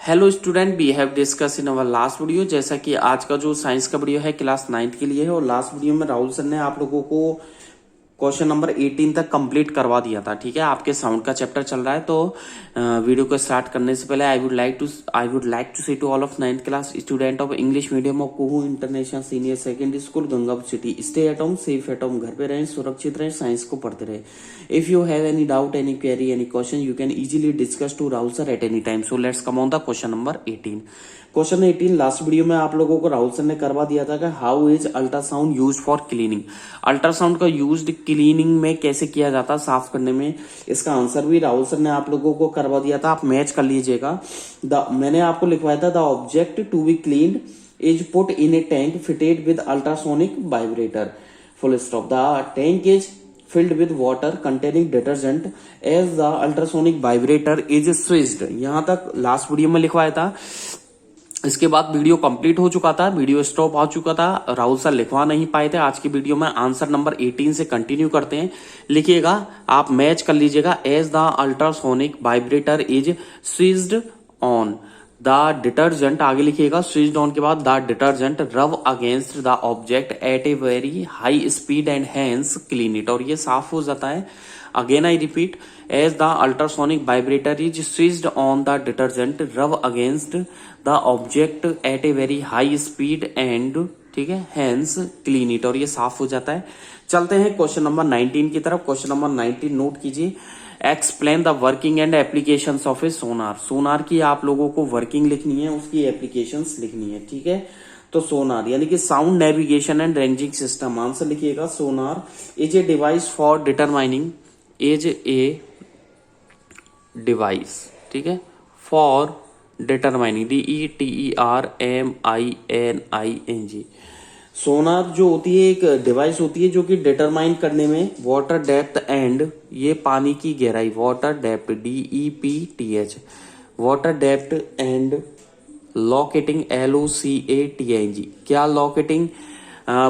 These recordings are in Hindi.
Hello student, we have discuss in our last video. जैसा कि आज का जो साइंस का वीडियो है क्लास 9th के लिए है और लास्ट वीडियो में राहुल सर ने आप लोगों को क्वेश्चन नंबर 18 तक कंप्लीट करवा दिया था। ठीक है, आपके साउंड का चैप्टर चल रहा है। तो वीडियो को स्टार्ट करने से पहले I would like to say to all of 9th class student of English medium of Kuhu International Senior Secondary School Gangapur city, stay at home, safe at home, घर पे रहें, सुरक्षित रहें, साइंस को पढ़ते रहे। If you have any doubt, any query, any question, you can easily discuss to Rahul sir at any time. So let's come on the question number 18। Question 18 last video में आप लोगों को राहुल सर ने करवा दिया था कि how is ultrasound use for cleaning. Ultrasound का यूज क्लीनिंग में कैसे किया जाता है, साफ करने में। इसका आंसर भी राहुल सर ने आप लोगों को करवा दिया था, आप मैच कर लीजिएगा। मैंने आपको लिखवाया था the object to be cleaned is put in a tank fitted with ultrasonic vibrator, full stop. The tank is filled with water containing detergent as the ultrasonic vibrator is switched। यहां तक लास्ट वीडियो में लिखवाया था। इसके बाद वीडियो कंप्लीट हो चुका था, वीडियो स्टॉप हो चुका था, राहुल सर लिखवा नहीं पाए थे। आज की वीडियो में आंसर नंबर 18 से कंटिन्यू करते हैं। लिखिएगा, आप मैच कर लीजिएगा। As the ultrasonic vibrator is switched on the detergent, आगे लिखिएगा स्विच्ड ऑन के बाद the detergent rub against the object at a very high speed and hence clean it, और ये साफ हो जाता है। Again I repeat, as the ultrasonic vibrator is switched on the detergent rub against the object at a very high speed and, ठीक है, हैंस क्लीन इट, और ये साफ हो जाता है। चलते हैं क्वेश्चन नंबर 19 की तरफ। क्वेश्चन नंबर 19 नोट कीजिए। Explain the working and applications of a sonar. Sonar की आप लोगों को वर्किंग लिखनी है, उसकी एप्लीकेशंस लिखनी है। ठीक है, तो सोनार यानी कि sound navigation and ranging system. Answer लिखिएगा, sonar is a device for determining, is a device, ठीक है, फॉर डिटरमाइनिंग, DETERMINING। सोनार जो होती है एक डिवाइस होती है जो कि डिटरमाइन करने में वाटर डेप्थ एंड, ये पानी की गहराई, water depth DEPTH, water depth and locating LOCATING। क्या लोकेटिंग?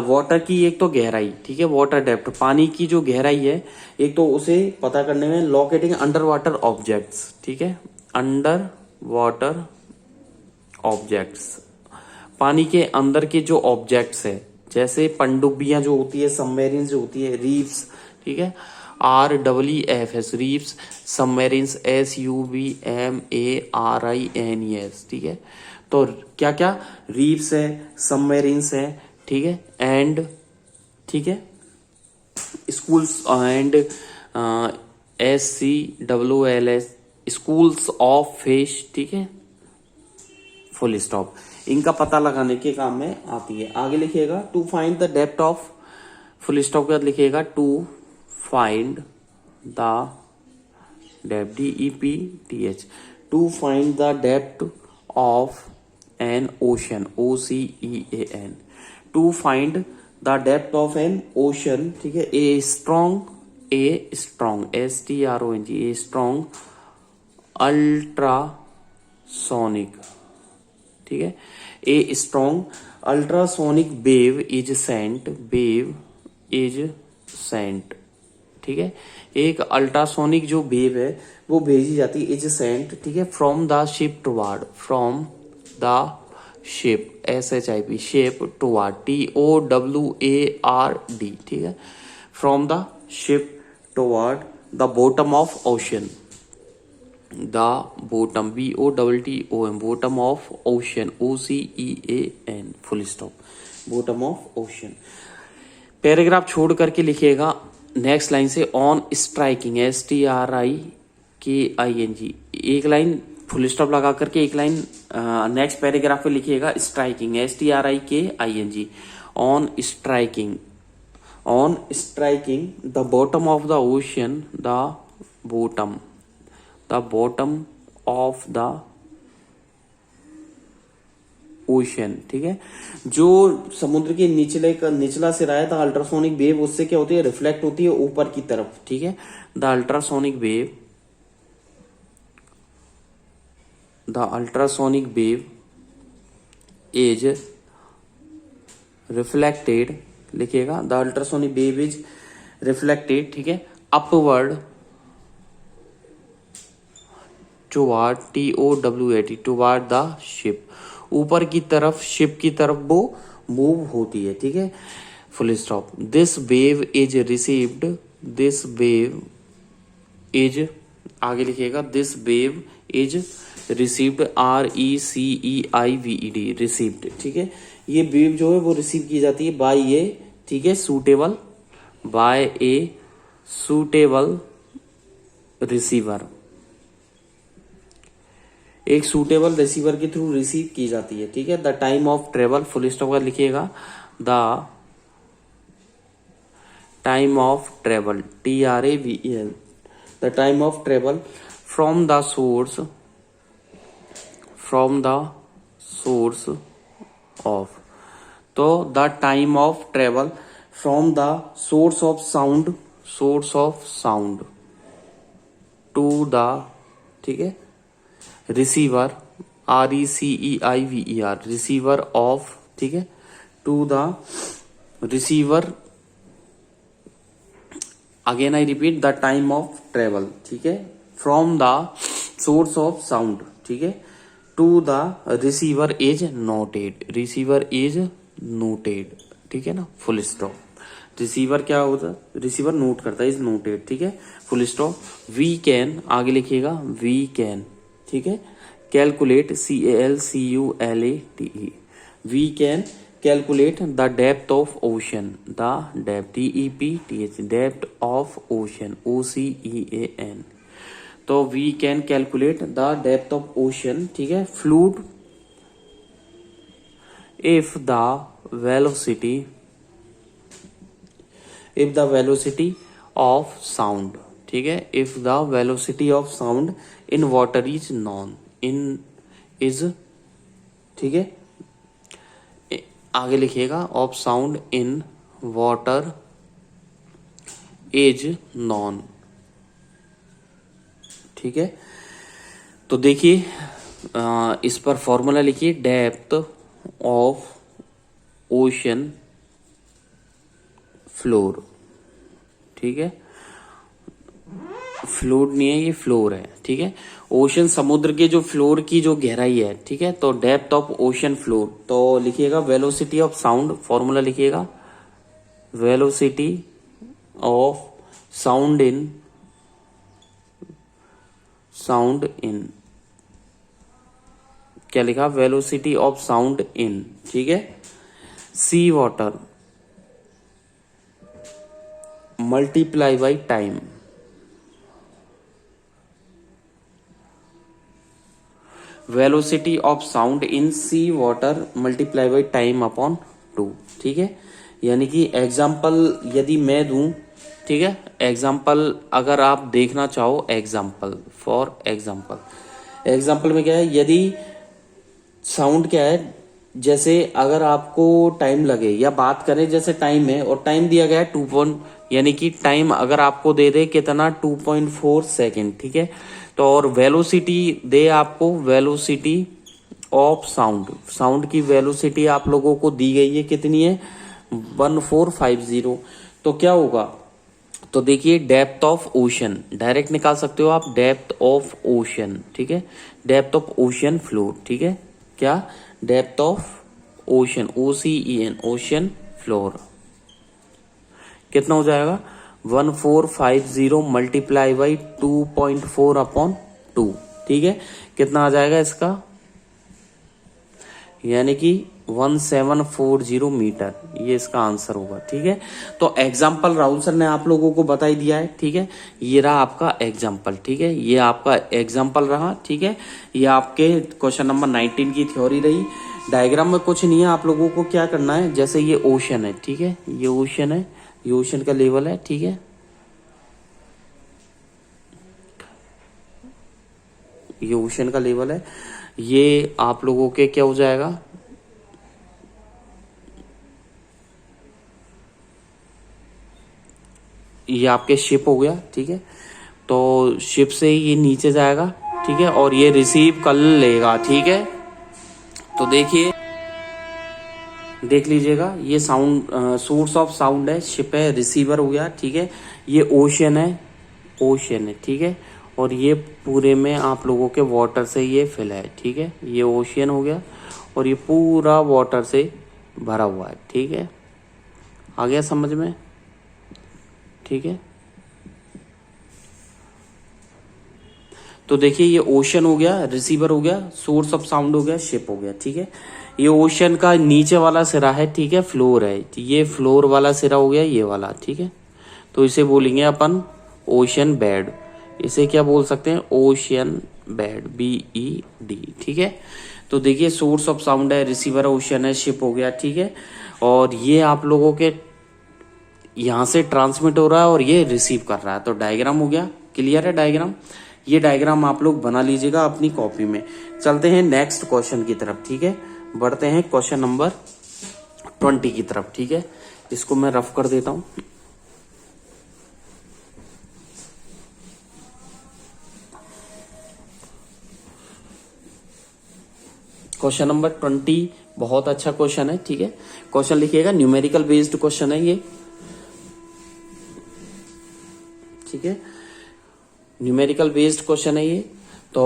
वाटर की एक तो गहराई, ठीक है, वाटर डेप्थ पानी की जो गहराई है एक तो उसे पता करने में। लोकेटिंग अंडर वाटर ऑब्जेक्ट्स, ठीक है, अंडर वाटर ऑब्जेक्ट्स, पानी के अंदर के जो ऑब्जेक्ट्स है, जैसे पनडुब्बियां जो होती है, सबमरीन जो होती है, रीफ्स, ठीक है, REEFS, रीफ्स, सबमरीन्स SUBMARINES, ठीक है। तो क्या क्या रीफ्स है, सबमरीन्स है, ठीक है, एंड, ठीक है, schools and SCWLS, schools of fish, ठीक है, फुल स्टॉप। इनका पता लगाने के काम में आती है। आगे लिखिएगा, to find the depth of, full stop के बाद लिखिएगा to find the depth, DEPTH, to find the depth of an ocean, OCEAN, to find the depth of an ocean, ठीक है। A strong STRONG, a strong ultrasonic, ठीक है, a strong ultrasonic wave is sent, ठीक है। एक अल्ट्रासोनिक जो वेव है वो भेजी जाती है, इज सेंट, ठीक है, from the ship toward, from the ship, SHIP, ship toward, TOWARD, ठीक है, from the ship toward the bottom of ocean, the bottom, BOTTOM, bottom of ocean, OCEAN, full stop, bottom of ocean. Paragraph छोड़ करके लिखिएगा नेक्स्ट लाइन से, ऑन स्ट्राइकिंग, STRIKING, एक लाइन फुल स्टॉप लगा करके एक लाइन नेक्स्ट पैराग्राफ पे लिखिएगा, striking, STRIKING, on striking the bottom of the ocean, the bottom of the ocean, ठीक है। जो समुद्र के निचला सिरा है, द अल्ट्रासोनिक वेव, उससे क्या होती है, रिफ्लेक्ट होती है ऊपर की तरफ, ठीक है। The ultrasonic wave is reflected, लिखिएगा, the ultrasonic wave is reflected, ठीक है, upward toward, TOWARD, toward the ship, ऊपर की तरफ, शिप की तरफ वो मूव होती है, ठीक है, full stop. This wave is received, this wave is, आगे लिखिएगा, this wave is received, RECEIVED, received, ठीक है। ये वेव जो है वो रिसीव की जाती है बाय ए, ठीक है, suitable, by a suitable receiver, एक सूटेबल रिसीवर के थ्रू रिसीव की जाती है, ठीक है। The time of travel, full stop का लिखिएगा, the time of travel, TRAVEL, the time of travel from the source, from the source of, तो the time of travel from the source of sound, source of sound to the, ठीक है, रिसीवर, RECEIVER, रिसीवर ऑफ, ठीक है, to the receiver, again I repeat, the time of travel, ठीक है, from the source of sound, ठीक है, to the receiver is noted, receiver is noted, ठीक है ना, फुल स्टॉप। रिसीवर क्या होता है, रिसीवर नोट करता है, इज नोटेड, ठीक है, फुल स्टॉप। वी कैन, आगे लिखिएगा, वी कैन, ठीक है, calculate, CALCULATE, we can calculate the depth of ocean, the depth, DEPTH, depth of ocean, OCEAN, तो we can calculate the depth of ocean, ठीक है, fluid, if the velocity, if the velocity of sound, ठीक है, if the velocity of sound in water is known, in is, ठीक है, आगे लिखिएगा, of sound in water is known, ठीक है। तो देखिए इस पर फॉर्मूला लिखिए, डेप्थ ऑफ ओशन फ्लोर, ठीक है, फ्लोर नहीं है, ये फ्लोर है, ठीक है। ओशन, समुद्र के जो फ्लोर की जो गहराई है, ठीक है, तो डेप्थ ऑफ ओशन फ्लोर, तो लिखिएगा वेलोसिटी ऑफ साउंड, फॉर्मूला लिखिएगा, velocity of sound in, sound in, क्या लिखा, वेलोसिटी ऑफ साउंड इन, ठीक है, sea water multiply by time, velocity of sound in sea water multiply by time upon 2, ठीक है। यानी कि एग्जाम्पल यदि मैं दूं, ठीक है, एग्जाम्पल अगर आप देखना चाहो, एग्जाम्पल, फॉर एग्जाम्पल, एग्जाम्पल में क्या है, यदि साउंड क्या है, जैसे अगर आपको टाइम लगे, या बात करें जैसे टाइम है और टाइम दिया गया है 2, यानी कि टाइम अगर आपको दे दे कितना, 2.4 सेकेंड, ठीक है, तो और वेलोसिटी दे आपको, वेलोसिटी ऑफ साउंड, साउंड की वेलोसिटी आप लोगों को दी गई है, कितनी है, 1450, तो क्या होगा, तो देखिए डेप्थ ऑफ ओशन, डायरेक्ट निकाल सकते हो आप, डेप्थ ऑफ ओशन, ठीक है, डेप्थ ऑफ ओशन फ्लोर, ठीक है, क्या, depth of ocean, OCEN, ocean floor, कितना हो जाएगा, 1450 मल्टीप्लाई बाई 2.4 अपॉन 2, ठीक है, कितना आ जाएगा इसका, यानी कि 1740 मीटर, ये इसका आंसर होगा, ठीक है। तो एग्जाम्पल राहुल सर ने आप लोगों को बता ही दिया है, ठीक है, ये रहा आपका एग्जाम्पल, ठीक है, ये आपका एग्जाम्पल रहा, ठीक है, ये आपके क्वेश्चन नंबर 19 की थ्योरी रही। डायग्राम में कुछ नहीं है, आप लोगों को क्या करना है, जैसे ये ओशन है, ठीक है, ये ओशन है, ये ओशन का लेवल है, ठीक है, ये ओशन का लेवल है, ये आप लोगों के क्या हो जाएगा, ये आपके शिप हो गया, ठीक है, तो शिप से ये नीचे जाएगा, ठीक है, और ये रिसीव कर लेगा, ठीक है। तो देखिए, देख लीजिएगा, ये साउंड, सोर्स ऑफ साउंड है, शिप है, रिसीवर हो गया, ठीक है, ये ओशन है, ओशन है, ठीक है, और ये पूरे में आप लोगों के वाटर से ये फिल है, ठीक है। ये ओशियन हो गया और ये पूरा वाटर से भरा हुआ है, ठीक है। आ गया समझ में, ठीक है। तो देखिए ये ओशन हो गया, रिसीवर हो गया, सोर्स ऑफ साउंड हो गया, शिप हो गया, ठीक है। ये ओशन का नीचे वाला सिरा है, ठीक है, फ्लोर है, ये फ्लोर वाला सिरा हो गया ये वाला, ठीक है। तो इसे बोलेंगे अपन ओशन बेड। इसे क्या बोल सकते हैं, ओशियन बेड, BED, ठीक है। तो देखिए सोर्स ऑफ साउंड है, रिसीवर ओशन है, शिप हो गया, ठीक है। और ये आप लोगों के यहां से ट्रांसमिट हो रहा है और ये रिसीव कर रहा है। तो डायग्राम हो गया, क्लियर है डायग्राम। ये डायग्राम आप लोग बना लीजिएगा अपनी कॉपी में। चलते हैं नेक्स्ट क्वेश्चन की तरफ, ठीक है। बढ़ते हैं क्वेश्चन नंबर 20 की तरफ, ठीक है। इसको मैं रफ कर देता हूं। क्वेश्चन नंबर 20 बहुत अच्छा क्वेश्चन है, ठीक है। क्वेश्चन लिखिएगा, न्यूमेरिकल बेस्ड क्वेश्चन है ये, ठीक है। न्यूमेरिकल बेस्ड क्वेश्चन है ये। तो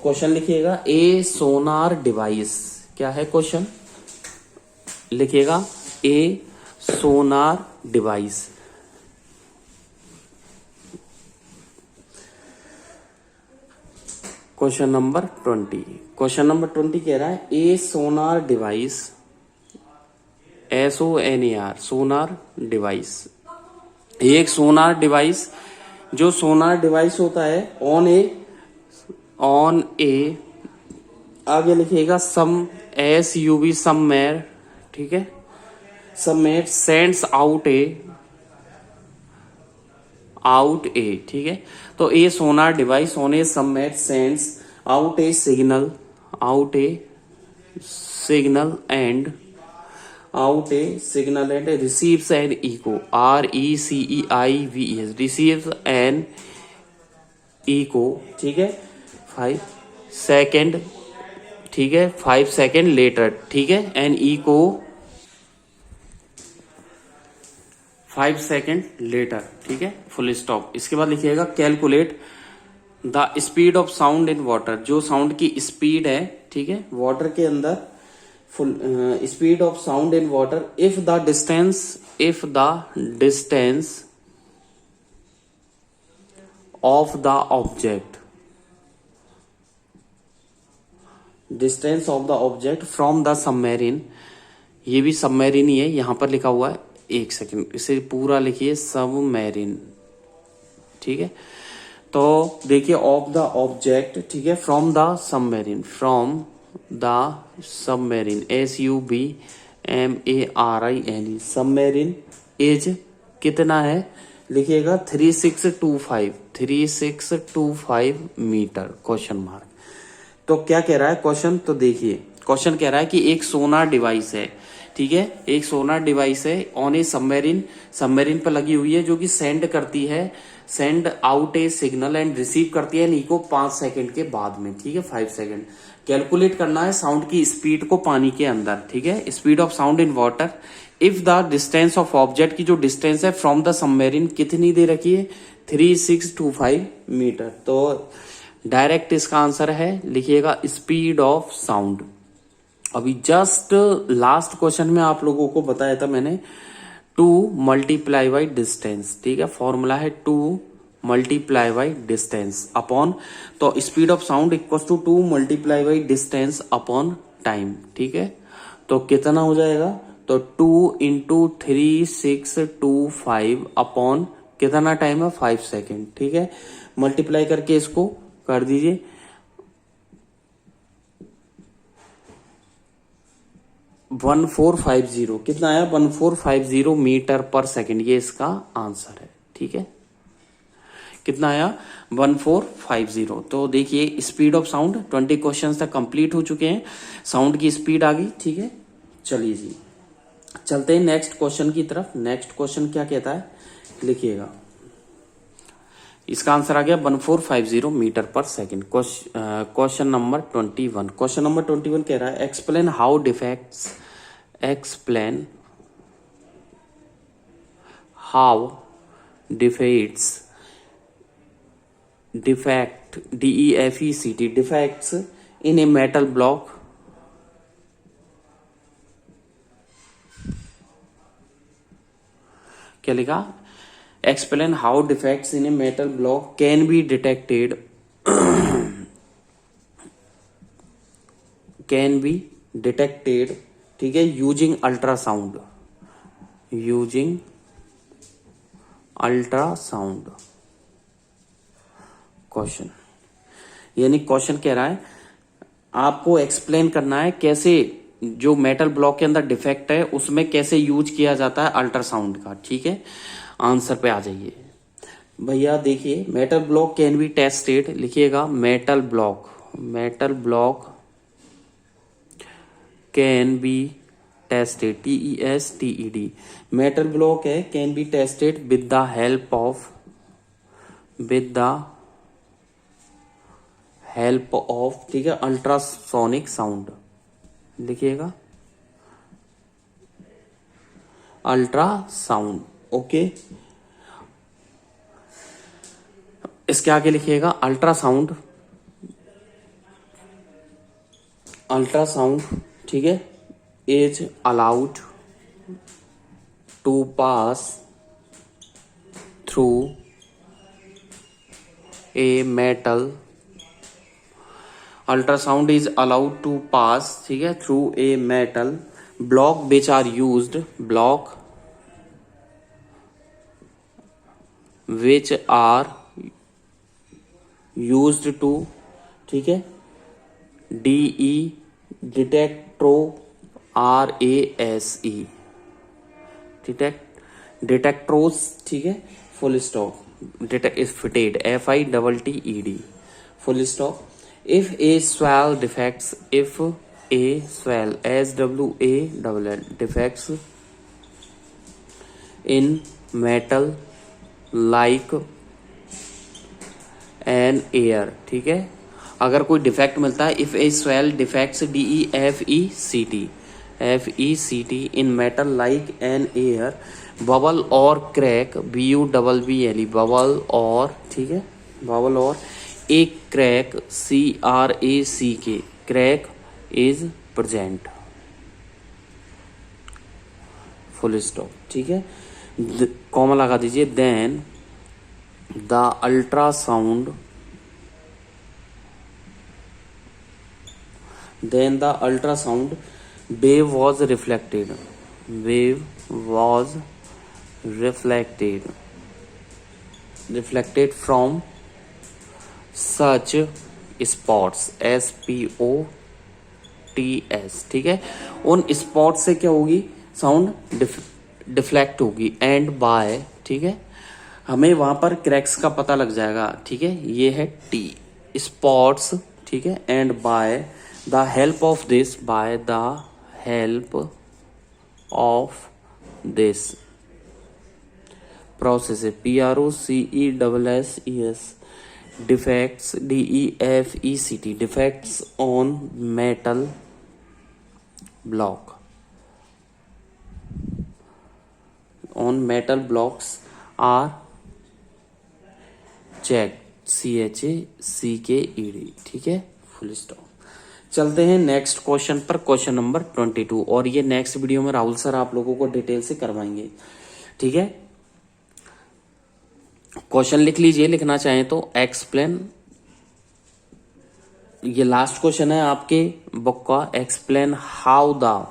क्वेश्चन लिखिएगा, ए सोनार डिवाइस, क्या है क्वेश्चन, लिखिएगा a sonar device. Question number 20, question number 20 कह रहा है a sonar device, SONAR, sonar device. एक सोनार डिवाइस, जो सोनार डिवाइस होता है ऑन ए आगे लिखिएगा सम SUB समवेयर, ठीक है, समवेयर सेंड्स आउट ए, ठीक है। तो a sonar device on a somewhere sends out a signal and receives an echo, RECEIVES, receives an echo, ठीक है, 5 सेकेंड, ठीक है, 5 सेकेंड लेटर, ठीक है, एन echo 5 सेकेंड लेटर, ठीक है, फुल स्टॉप। इसके बाद लिखिएगा calculate the speed of sound in water, जो साउंड की स्पीड है, ठीक है, वाटर के अंदर, full speed of sound in water if the distance of the object from the submarine, ये भी सबमेरीन ही है, यहां पर लिखा हुआ है, एक सेकेंड, इसे पूरा लिखिए सबमेरीन, ठीक है। तो देखिए ऑफ द ऑब्जेक्ट, ठीक है, from the submarine, SUBMARINE, submarine एज कितना है, लिखिएगा 3625 मीटर, क्वेश्चन मार्क। तो क्या कह रहा है क्वेश्चन, तो देखिए क्वेश्चन कह रहा है कि एक सोनार डिवाइस है, ठीक है, एक सोनार डिवाइस है ऑन ए सबमेरीन पर लगी हुई है, जो कि send out a signal and receive करती है इको 5 सेकंड के बाद में, ठीक है, 5 सेकंड। कैलकुलेट करना है साउंड की स्पीड को पानी के अंदर, ठीक है, speed of sound in water if the distance of object की जो डिस्टेंस है फ्रॉम द सबमेरीन कितनी दे रखी है, 3625 मीटर। तो डायरेक्ट इसका आंसर है, लिखिएगा स्पीड ऑफ साउंड। अभी जस्ट लास्ट क्वेश्चन में आप लोगों को बताया था मैंने 2 मल्टीप्लाई बाई डिस्टेंस, ठीक है, फॉर्मूला है 2 मल्टीप्लाई बाई डिस्टेंस अपॉन, तो speed of sound equal to 2 multiply by distance upon time, ठीक है। तो कितना हो जाएगा, तो 2 इंटू 3625 अपॉन कितना टाइम है, 5 सेकेंड, ठीक है। मल्टीप्लाई करके इसको कर दीजिए, 1450, कितना आया, 1450 मीटर पर सेकेंड, ये इसका आंसर है, ठीक है। कितना आया, 1450। तो देखिए स्पीड ऑफ साउंड 20 क्वेश्चंस तक कंप्लीट हो चुके हैं, साउंड की स्पीड आ गई, ठीक है। चलिए जी चलते हैं नेक्स्ट क्वेश्चन की तरफ। नेक्स्ट क्वेश्चन क्या कहता है, लिखिएगा, इसका आंसर आ गया 1450 मीटर पर second. Question number 21, question number 21 कह रहा है explain how defects DEFECT defects in A metal block क्या लिखा? Explain how defects in A metal block can be detected can be detected, ठीक है, using ultrasound, using ultrasound. Question यानी क्वेश्चन कह रहा है आपको एक्सप्लेन करना है कैसे जो मेटल ब्लॉक के अंदर डिफेक्ट है उसमें कैसे यूज किया जाता है अल्ट्रासाउंड का, ठीक है। आंसर पे आ जाइए भैया। देखिए metal block can be tested, लिखिएगा metal block, metal block can be tested, TESTED, metal block है can be tested with the help of, with the help of, ठीक है, अल्ट्रासोनिक साउंड, लिखिएगा अल्ट्रासाउंड। ओके, इसके आगे लिखिएगा अल्ट्रासाउंड, अल्ट्रासाउंड, ठीक है, is allowed to pass through a metal, ultrasound is allowed to pass, ठीक है, through a metal block which are used, block which are used to, ठीक है, DE डिटेक्ट्रो RASE, डिटेक्ट्रोस, ठीक है, full stop, detected FITTED, full stop. If a swell defects, if a swell SWALL defects in metal like an air, ठीक है, अगर कोई डिफेक्ट मिलता है, if a swell defects DEFECT in metal like an air, bubble और क्रैक BUBBLE, बबल और, ठीक है, बबल और एक crack CRACK, crack is present, full stop, ठीक है, कॉमा लगा दीजिए। Then the ultrasound, then the ultrasound wave was reflected, wave was reflected from such spots, SPOTS, ठीक है, उन स्पॉट से क्या होगी, साउंड डिफ्लेक्ट होगी, एंड बाय, ठीक है, हमें वहां पर क्रैक्स का पता लग जाएगा, ठीक है, ये है T स्पॉट्स, ठीक है, and by the help of this, by the help of this process, PROCESSES, defects DEFECT, defects on metal block, on metal blocks are checked, CHACKED, ठीक है, फुल स्टॉप। चलते हैं नेक्स्ट क्वेश्चन पर, क्वेश्चन नंबर 22, और ये नेक्स्ट वीडियो में राहुल सर आप लोगों को डिटेल से करवाएंगे, ठीक है। क्वेश्चन लिख लीजिए, लिखना चाहें तो एक्सप्लेन, ये लास्ट क्वेश्चन है आपके बुक का, एक्सप्लेन हाउ द,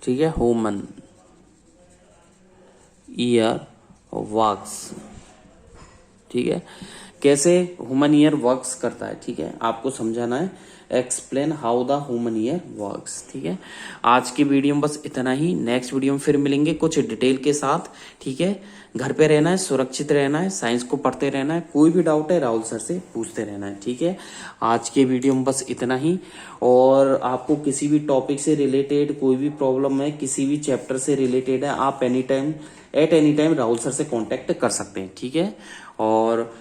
ठीक है, ह्यूमन ईयर वर्क्स, ठीक है, कैसे ह्यूमन ईयर वर्क्स करता है, ठीक है, आपको समझाना है, explain how the human ear works, ठीक है। आज की वीडियो में बस इतना ही, नेक्स्ट वीडियो में फिर मिलेंगे कुछ डिटेल के साथ, ठीक है। घर पे रहना है, सुरक्षित रहना है, साइंस को पढ़ते रहना है, कोई भी डाउट है राहुल सर से पूछते रहना है, ठीक है। आज के वीडियो में बस इतना ही, और आपको किसी भी टॉपिक से रिलेटेड कोई भी प्रॉब्लम है, किसी भी चैप्टर से रिलेटेड है, आप any time eight any time Rahul sir से कांटेक्ट कर सकते हैं, ठीक है। और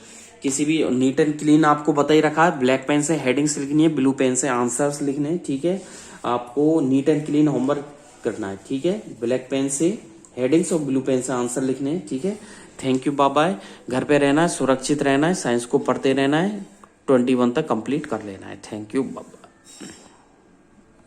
किसी भी नीट एंड क्लीन आपको बता ही रखा है, ब्लैक पेन से हेडिंग्स लिखनी है, ब्लू पेन से आंसर्स लिखने हैं, ठीक है। आपको नीट एंड क्लीन होमवर्क करना है, ठीक है, ब्लैक पेन से हेडिंग्स और ब्लू पेन से आंसर लिखने हैं, ठीक है। Thank you, bye bye. घर पे रहना है, सुरक्षित रहना है, साइंस को पढ़ते रहना है, 21 तक कंप्लीट कर लेना है। Thank you, bye.